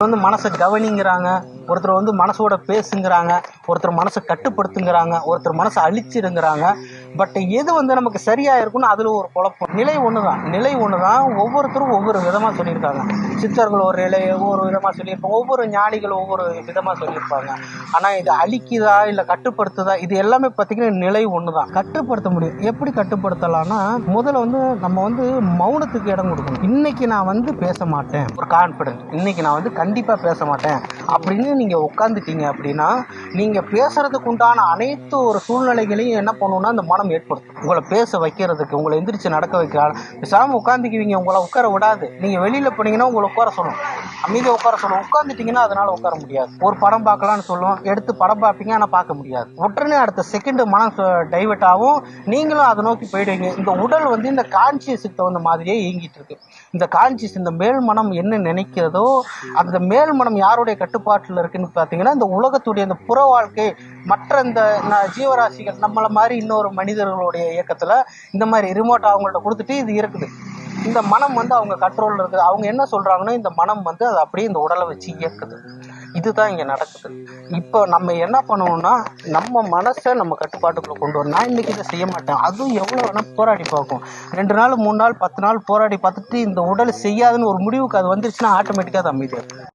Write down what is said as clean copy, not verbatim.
வந்து மனசை கவனிங்கிறாங்க, ஒருத்தர் வந்து மனசோட பேசுங்கிறாங்க, ஒருத்தர் மனசை கட்டுப்படுத்துங்கிறாங்க, ஒருத்தர் மனசை அழிச்சிடுங்கிறாங்க. பட் எது வந்து நமக்கு சரியா இருக்குன்னு அதுல ஒரு குழப்பம். நிலை ஒண்ணுதான். ஒவ்வொருத்தரும் ஒவ்வொரு விதமா சொல்லியிருக்காங்க. சித்தர்கள் ஒரு நிலை ஒவ்வொரு விதமா சொல்லியிருப்பாங்க, ஒவ்வொரு ஞானிகள் ஒவ்வொரு விதமா சொல்லியிருப்பாங்க. ஆனா இது அழிக்குதா இல்ல கட்டுப்படுத்துதா, இது எல்லாமே பார்த்தீங்கன்னா நிலை ஒண்ணுதான். கட்டுப்படுத்த முடியும். எப்படி கட்டுப்படுத்தலாம்னா, முதல்ல வந்து நம்ம வந்து மௌனத்துக்கு இடம் கொடுக்கணும். இன்னைக்கு நான் வந்து பேச மாட்டேன், ஒரு கான்பிடன்ட், இன்னைக்கு நான் வந்து கண்டிப்பா பேச மாட்டேன் அப்படின்னு நீங்க உட்காந்துட்டீங்க அப்படின்னா, நீங்க பேசுறதுக்கு உண்டான அனைத்து ஒரு சூழ்நிலைகளையும் என்ன பண்ணணும்னா அந்த மனம் ஏற்படுத்தும். உங்களை பேச வைக்கிறதுக்கு, உங்களை எந்திரிச்சு நடக்க வைக்க, பேசாம உட்காந்துக்குவீங்க, உங்களை உட்கார விடாது. நீங்க வெளியில போனீங்கன்னா உங்களை உட்கார சொல்லும், அமைதியா உட்கார சொல்லும். உட்காந்துட்டீங்கன்னா அதனால உட்கார முடியாது. ஒரு படம் பார்க்கலாம்னு சொல்லும், எடுத்து படம் பார்ப்பீங்க, ஆனா பார்க்க முடியாது. உடனே அடுத்த செகண்ட் மனம் டைவர்ட் ஆகும், நீங்களும் அதை நோக்கி போயிடுவீங்க. இந்த உடல் வந்து இந்த கான்சியஸுக்கு தகுந்த மாதிரியே இயங்கிட்டு இருக்கு. இந்த கான்சியஸ், இந்த மேல் மனம் என்ன நினைக்கிறதோ, அந்த மேல் மனம் யாருடைய கட்டுப்பாட்டில் இருக்குன்னு பார்த்தீங்கன்னா, இந்த உலகத்துடைய இந்த புற வாழ்க்கை, மற்ற இந்த ஜீவராசிகள் நம்மள மாதிரி இன்னொரு மனிதர்களுடைய இயக்கத்துல இந்த மாதிரி ரிமோட் அவங்கள்ட்ட கொடுத்துட்டு இது இருக்குது. இந்த மனம் வந்து அவங்க கண்ட்ரோல்ல இருக்குது. அவங்க என்ன சொல்றாங்கன்னா, இந்த மனம் வந்து அது அப்படியே இந்த உடலை வச்சு இயக்குது. இதுதான் இங்க நடக்குது. இப்போ நம்ம என்ன பண்ணணும்னா, நம்ம மனசை நம்ம கட்டுப்பாட்டுக்குள்ள கொண்டு வரணும். நான் இன்னைக்கு இதை செய்ய மாட்டேன், அதுவும் எவ்வளவு வேணா போராடி பார்க்கும். 2 நாள் 3 நாள் 10 நாள் போராடி பார்த்துட்டு இந்த உடல் செய்யாதுன்னு ஒரு முடிவுக்கு அது வந்துருச்சுன்னா ஆட்டோமேட்டிக்கா அது அமைதியா இருக்கும்.